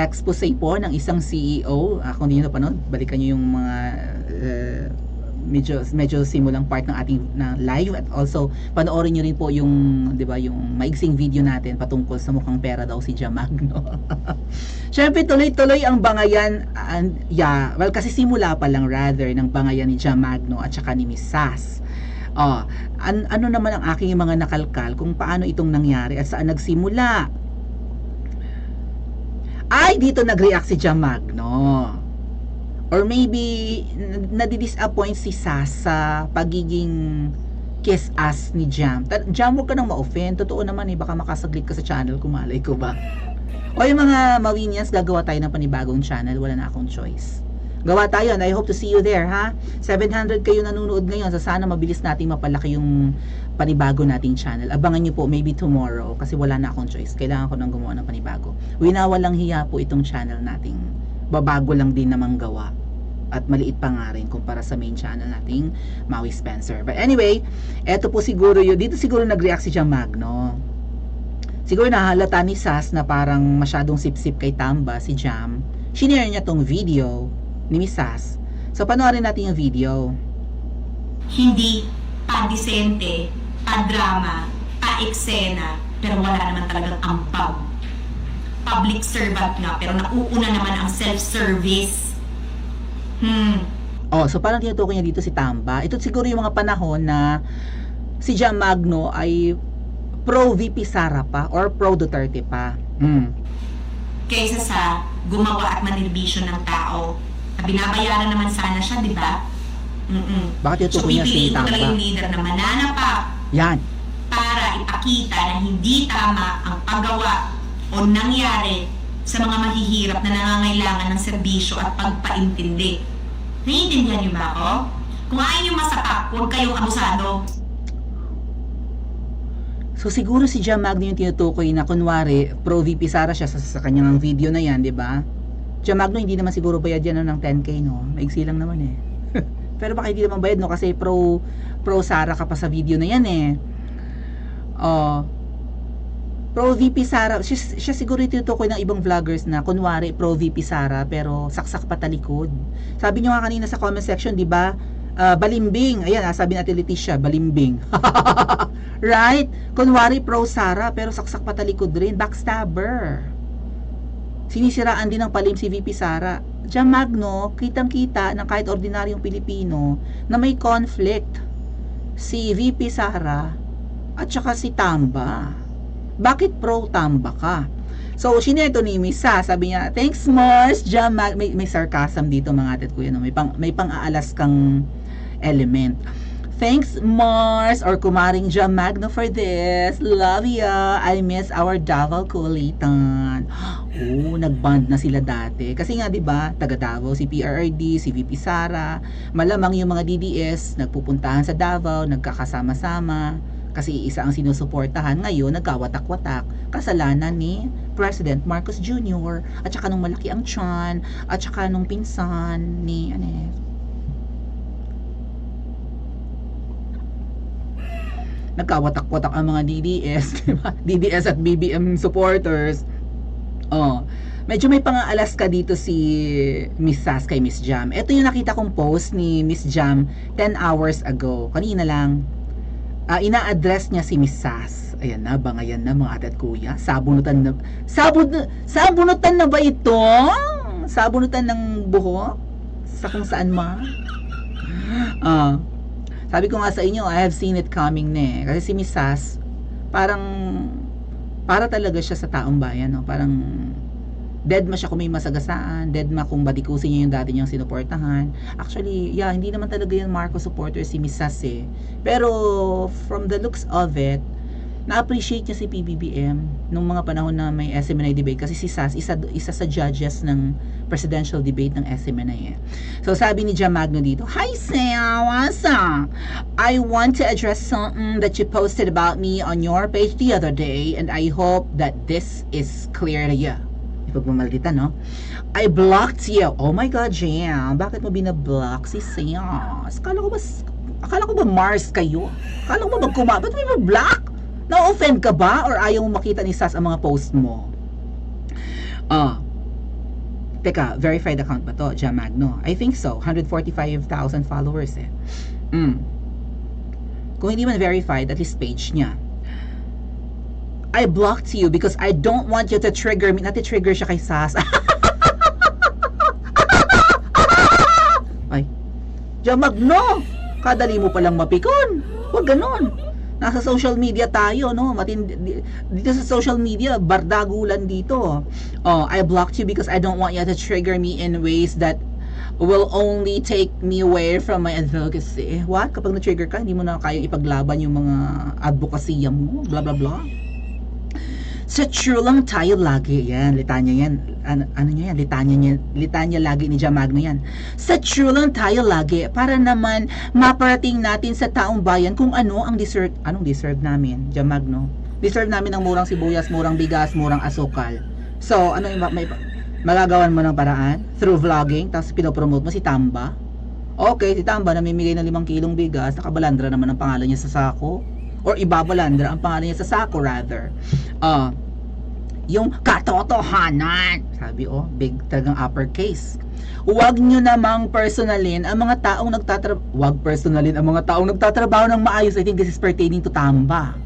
expose po ng isang CEO. Kung hindi nyo napanood, balikan nyo yung mga medyo simulang part ng ating live, at also panoorin niyo rin po yung, 'di ba, yung maigsing video natin patungkol sa mukhang pera daw si Jamagno. Syempre tuloy-tuloy ang bangayan, well, kasi simula pa lang rather ng bangayan ni Jamagno at saka ni Miss Sas. Ano naman ang aking mga nakalkal kung paano itong nangyari at saan nagsimula? Ay, dito nag-react si Jamagno. Or maybe nadi-disappoint si Sas sa pagiging kiss-ass ni Jam. Jam, huwag ka nang ma-offend. Totoo naman baka makasaglit ka sa channel ko, malay ko ba? O yung mga Mawinians, gagawa tayo ng panibagong channel. Wala na akong choice. Gawa tayo, and I hope to see you there, ha? 700 kayo nanonood ngayon, so sana mabilis nating mapalaki yung panibago nating channel. Abangan nyo po, maybe tomorrow, kasi wala na akong choice. Kailangan ko nang gumawa ng panibago. Winawalang hiya po itong channel nating babago lang din namang gawa. At maliit pa nga rin kumpara sa main channel nating Maui Spencer. But anyway, eto po siguro yun. Dito siguro nag-react si Jamagno. Siguro nahalata ni Sas na parang masyadong sip-sip kay Tamba si Jam. Shinare niya tong video ni Miss Sas. So panoorin natin yung video. Hindi pa-disente, pa-drama, pa-eksena, pero wala naman talagang ampag. Public servant nga, pero nauuna naman ang self-service. So parang tinutukoy niya dito si Tamba. Ito siguro yung mga panahon na si Jamagno ay pro VP Sara pa or pro Duterte pa. Kaysa sa gumawa at manilbisyo ng tao. Binabayaran naman sana siya, di ba? Bakit So tinutukoy niya si pipiliin ko talaga Tamba? yung leader na mananapak Yan. para ipakita na hindi tama ang paggawa o nangyari sa mga mahihirap na nangangailangan ng serbisyo at pagpaintindi. Naiintindihan niyo ba ako? Kung ayaw niyo masapak, huwag kayong abusado. So siguro si Jamagno yung tinutukoy na kunwari pro VP Sara siya sa kanyang video na yan, di ba? Jamagno hindi naman siguro bayad yan ng 10k, no? Maigsi lang naman eh. Pero baka hindi naman bayad, no? Kasi pro Sara ka pa sa video na yan eh. Pro VP Sara, siya siguro tinutukoy ng ibang vloggers na kunwari pro VP Sara pero saksak pa talikod. Sabi niyo nga kanina sa comment section, di ba? Balimbing. Ayan, sabi natin Leticia, balimbing. Right? Kunwari pro Sara pero saksak pa talikod rin, backstabber. Sinisiraan din ng palim si VP Sara. Jamagno, kitang-kita ng kahit ordinaryong Pilipino na may conflict si VP Sara at saka si Tamba. Bakit pro Tamba ka? So, sineto ni Misa, sabi niya, thanks Mars, Jamag. May sarcasm dito mga atit kuya, no? May pang-aalas kang element. Thanks Mars or kumaring Jamagno for this. Love ya. I miss our Davao kulitan. Nagband na sila dati. Kasi nga 'di ba, taga Davao si PRRD, si VP Sara, malamang yung mga DDS nagpupuntahan sa Davao, nagkakasama-sama. Kasi isa ang sinusuportahan, ngayon nagkawatak-watak, kasalanan ni President Marcos Jr. at saka nung malaki ang tiyan, at saka nung pinsan ni nagkawatak-watak ang mga DDS, diba? DDS at BBM supporters. Medyo may pang-aalas ka dito si Miss Sas kay Miss Jam. Ito yung nakita kong post ni Miss Jam 10 hours ago. Kanina lang. Ina-address niya si Miss Sas. Ayan na, bangayan na mga ate at kuya. Sabunutan na ba ito? Sabunutan ng buhok? Sa kung saan sabi ko nga sa inyo, I have seen it coming na eh. Kasi si Miss Sas, para talaga siya sa taong bayan, no? Parang dead ma siya kung may masagasaan, dead ma kung badikusin niya yung dati niyang sinuportahan. Actually, hindi naman talaga yung Marcos supporter si Miss Sas eh. Pero from the looks of it, na-appreciate niya si PBBM nung mga panahon na may SMNI debate kasi si Sas isa sa judges ng presidential debate ng SMNI eh. So sabi ni Jamagno dito, "Hi Sam, what's up? I want to address something that you posted about me on your page the other day and I hope that this is clear to you." Pagmamalita, no? "I blocked you." Oh my God, Jam, bakit mo binablock si Sam? Akala ko ba Mars kayo? Akala ko ba ba't mo binablock? Na-offend ka ba or ayaw mo makita ni Sas ang mga post mo? Teka, verified account ba to? Jam Magno. I think so. 145,000 followers eh. Kung hindi man verified, at least page niya. I blocked you because I don't want you to trigger me. Nati-trigger siya kay Sas. Ay. Jam Magno! Kadali mo palang mapikon. Huwag ganon. Nasa social media tayo, no? Dito sa social media, bardagulan dito. Oh, I blocked you because I don't want you to trigger me in ways that will only take me away from my advocacy. What? Kapag na-trigger ka, hindi mo na kayang ipaglaban yung mga advokasya mo, blah blah blah. Sa true lang tayo lagi. Yan, litanya yan. Ano nyo yan? Litanya lagi ni Jam Magno yan. Sa true lang tayo lagi para naman maparating natin sa taong bayan kung ano ang anong deserve namin, Jam Magno. Deserve namin ng murang sibuyas, murang bigas, murang asukal. So, ano yung magagawan mo ng paraan? Through vlogging, tapos pinopromote mo si Tamba. Okay, si Tamba namimigay ng 5 kilong bigas, nakabalandra naman ang pangalan niya sa sako. Or ibabalandra ang pangalan niya sa sako rather. Yung katotohanan, sabi big talagang uppercase. Huwag nyo namang personalin ang mga taong nagtatrabaho ng maayos. I think this is pertaining to Tamba.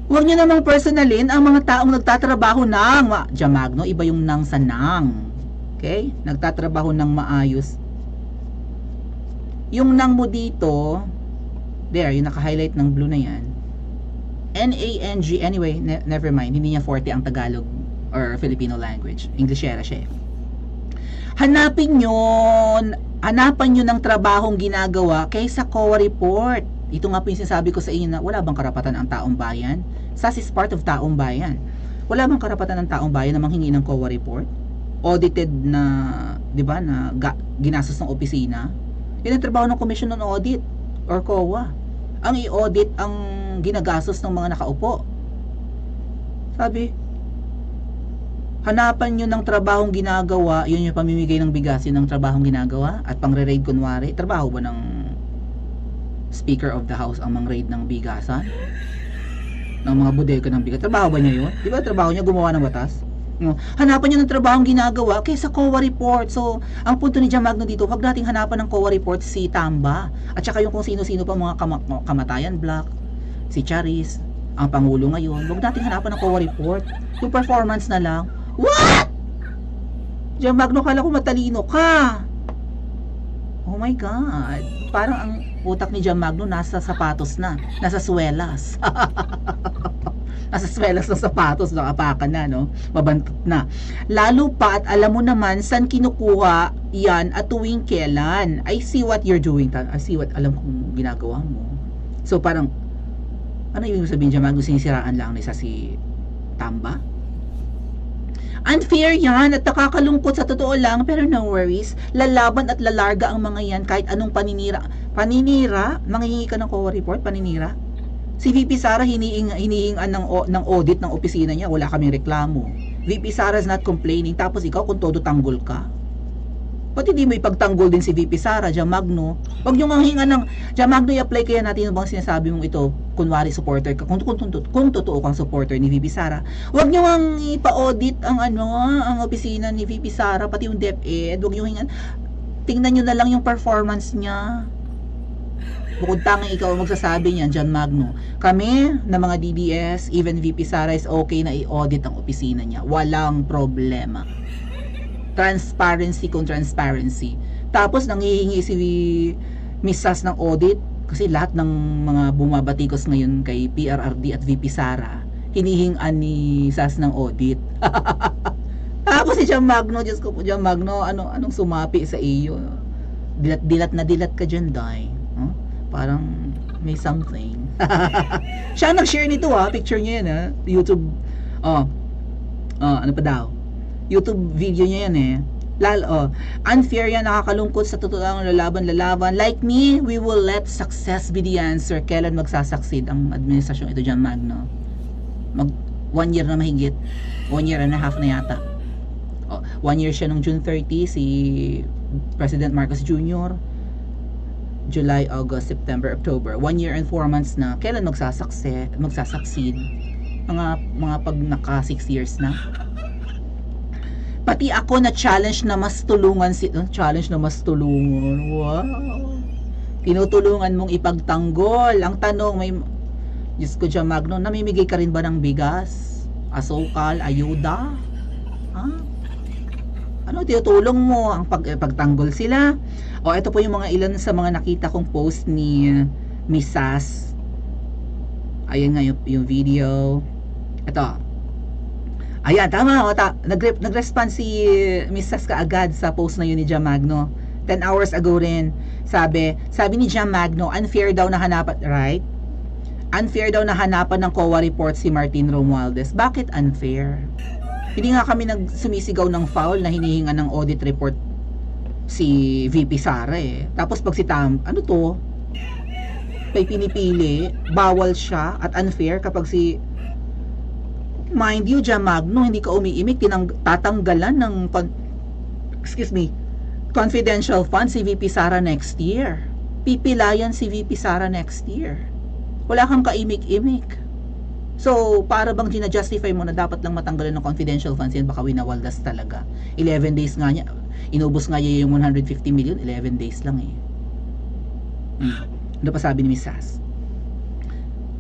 Huwag nyo namang personalin ang mga taong nagtatrabaho ng Jam Magno, iba yung nang sa nang. Okay? Nagtatrabaho ng maayos. Yung nang mo dito, there, yung naka-highlight ng blue na yan. N-A-N-G, anyway, never mind, hindi niya forte ang Tagalog or Filipino language. Englishera siya. Hanapan nyo ng trabahong ginagawa kaysa COA report. Ito nga po yung sinasabi ko sa inyo na wala bang karapatan ang taong bayan? SAS is part of taong bayan. Wala bang karapatan ng taong bayan na manghingi ng COA report? Audited na, di ba, na ginastos ng opisina? Yan ang trabaho ng Commission on Audit or COA. Ang i-audit ang ginagastos ng mga nakaupo. Sabi, hanapan nyo ng trabahong ginagawa, yun yung pamimigay ng bigas, yun ang trabahong ginagawa, at pang-raid kunwari, trabaho ba ng Speaker of the House ang mang-raid ng bigasan? Ng mga bodega ng bigas? Trabaho ba niya yun? Di ba trabaho niya gumawa ng batas? Hanapan nyo ng trabahong ginagawa kaysa COA report. So, ang punto ni Jam Magno dito, wag nating hanapan ng COA report si Tamba at saka yung kung sino-sino pa mga kamatayan black, si Charis, ang Pangulo ngayon. Wag nating hanapan ng COA report. Yung performance na lang. What? Jam Magno, kala ko matalino ka. Oh my God. Parang ang utak ni Jam Magno nasa sapatos na. Nasa swelas. Nasa swelas ng sapatos, nakapakan na, no? Mabantot na. Lalo pa at alam mo naman saan kinukuha yan at tuwing kailan. I see what you're doing. I see what alam kong ginagawa mo. So parang, ano ibig sabihin Jam Magno, sinisiraan lang nila si Tamba? Unfair yan at nakakalungkot sa totoo lang, pero no worries. Lalaban at lalarga ang mga yan kahit anong paninira. Paninira? Mangingi ka ng COA report? Paninira? Si VP Sara hinihingan ng audit ng opisina niya, wala kaming reklamo. VP Sara is not complaining, tapos ikaw kung todo tanggol ka. Pati di mo ipagtanggol din si VP Sara, Jam Magno. Huwag nyo hingan ng Jam Magno, i-apply kaya natin yung bang sinasabi mong ito, kunwari supporter ka, kung totoo kang supporter ni VP Sara. Huwag nyo ang ipa-audit ang opisina ni VP Sara, pati yung DepEd. Huwag nyo hingan, tingnan nyo na lang yung performance niya. Bukod tanging ikaw ang magsasabi niyan, Jam Magno. Kami, na mga DDS, even VP Sara is okay na i-audit ang opisina niya. Walang problema. Transparency kung transparency. Tapos, nanghihingi si Miss Sas ng audit kasi lahat ng mga bumabatikos ngayon kay PRRD at VP Sara, hinihingan ni Sas ng audit. Tapos si Jam Magno, Diyos ko po, Jam Magno, anong sumapi sa iyo? Dilat ka dyan, Day. Huh? Parang may something. Siya nag-share nito picture niya yan YouTube. Ano pa daw? YouTube video niya yan unfair yan, nakakalungkot sa totoo lang, lalaban. Like me, we will let success be the answer. Kailan magsasucceed ang administrasyon ito, Jam Magno? 1 year na mahigit. 1 year and a half na yata. 1 year siya nung June 30, si President Marcos Jr. July, August, September, October. 1 year and 4 months na. Kailan magsasucceed? Mga pag naka 6 years na. Pati ako na challenge na mas tulungan challenge na mas tulungan. Wow. Tinutulungan mong ipagtanggol. Ang tanong, Diyos ko dyan, Magno, namimigay ka rin ba ng bigas? Asukal, ayuda? Ha? Ano, tinutulong mo ang pagtanggol sila? O, ito po yung mga ilan sa mga nakita kong post ni Miss Sas. Ayan nga yung video. Ito. Ayan, tama. Nag-respond si Miss Sas kaagad sa post na yun ni Jam Magno. 10 hours ago rin. Sabi ni Jam Magno, unfair daw na hanapan, right? Unfair daw na hanapan ng COA report si Martin Romualdez. Bakit unfair? Hindi nga kami nagsumisigaw ng foul na hinihinga ng audit report si VP Sara eh. Tapos pag si Tam, ano to? May pinipili, bawal siya at unfair kapag si mind you, Jam Magno, hindi ka umiimik, tatanggalan ng confidential fund si VP Sara next year. Pipilayan si VP Sara next year. Wala kang kaimik-imik. So, para bang ginajustify mo na dapat lang matanggalan ng confidential funds yan, baka winawaldas talaga. 11 days nga niya, inubos nga niya yung 150 million, 11 days lang eh. Ano pa sabi ni Miss Sas?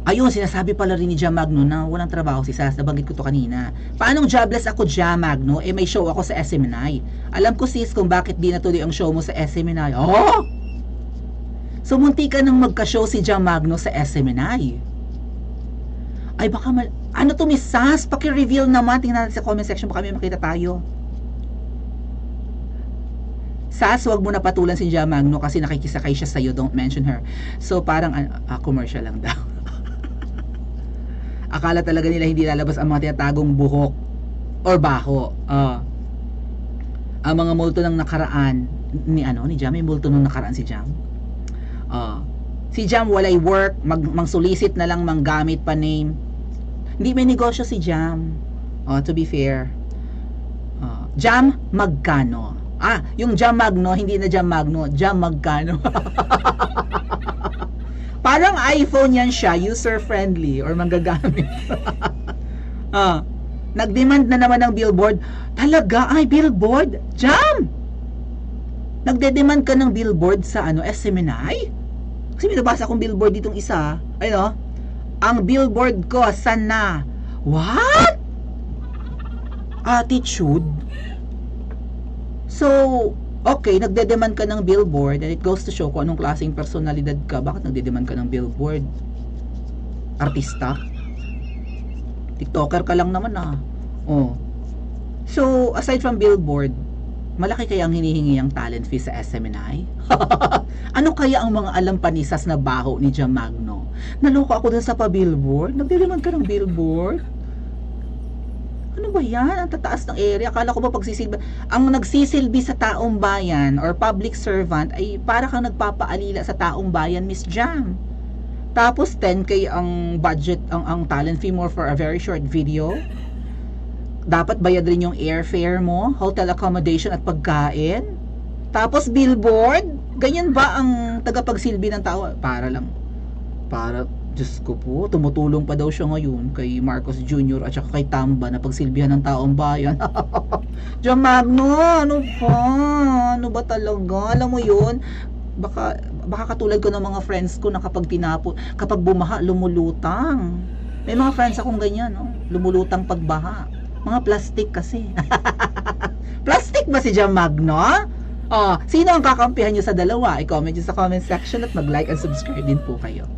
Ayun, sinasabi pala rin ni Jam Magno na walang trabaho si Sas. Nabanggit ko to kanina. Paanong jobless ako, Jam Magno? Eh, may show ako sa SMNI. Alam ko, sis, kung bakit di natuloy ang show mo sa SMNI. Oh! So, munti ka nang magka-show si Jam Magno sa SMNI. Ay, baka ano to, Miss Sas? Paki-reveal naman. Tingnan natin sa comment section. Baka may makita tayo. Sas, wag mo na patulan si Jam Magno kasi nakikisakay siya sa'yo. Don't mention her. So, parang commercial lang daw. Akala talaga nila hindi lalabas ang mga tinatagong buhok or baho. Ang mga multo ng nakaraan ni Jam, may multo nung nakaraan si Jam. Si Jam walay work, mang-solicit na lang, manggamit pa name. Hindi may negosyo si Jam. To be fair. Jam magkano? Yung Jam Magno, hindi na Jam Magno, Jam magkano? Parang iPhone yan siya, user-friendly or manggagamit. Nag-demand na naman ng billboard. Talaga? Ay, billboard? Jam! Nagde-demand ka ng billboard sa SMNI? Kasi binabasa kong billboard ditong isa. Ayun, ang billboard ko, sana. What? Attitude? So, okay, nagde-demand ka ng billboard and it goes to show kung anong klaseng personalidad ka. Bakit nagde-demand ka ng billboard? Artista? TikToker ka lang naman So, aside from billboard, malaki kaya ang hinihingi ang talent fee sa SMNI? Ano kaya ang mga alam panisas na baho ni Jam Magno? Naloko ako dun sa pa-billboard? Nagde-demand ka ng billboard? Ano ba yan? Ang tataas ng area. Akala ko ba ang nagsisilbi sa taong bayan or public servant ay para kang nagpapaalila sa taong bayan, Miss Jam. Tapos 10K ang budget, ang talent fee mo for a very short video. Dapat bayad rin yung airfare mo, hotel accommodation at pagkain. Tapos billboard. Ganyan ba ang tagapagsilbi ng tao? Diyos ko po, tumutulong pa daw siya ngayon kay Marcos Jr. at saka kay Tamba na pagsilbihan ng taong bayan. Jam Magno, ano pa? Ano ba talaga? Alam mo yun, baka katulad ko ng mga friends ko na kapag bumaha, lumulutang. May mga friends akong ganyan, lumulutang pagbaha. Mga plastic kasi. Plastic ba si Jam Magno? Sino ang kakampihan nyo sa dalawa? I-comment nyo sa comment section at mag-like and subscribe din po kayo.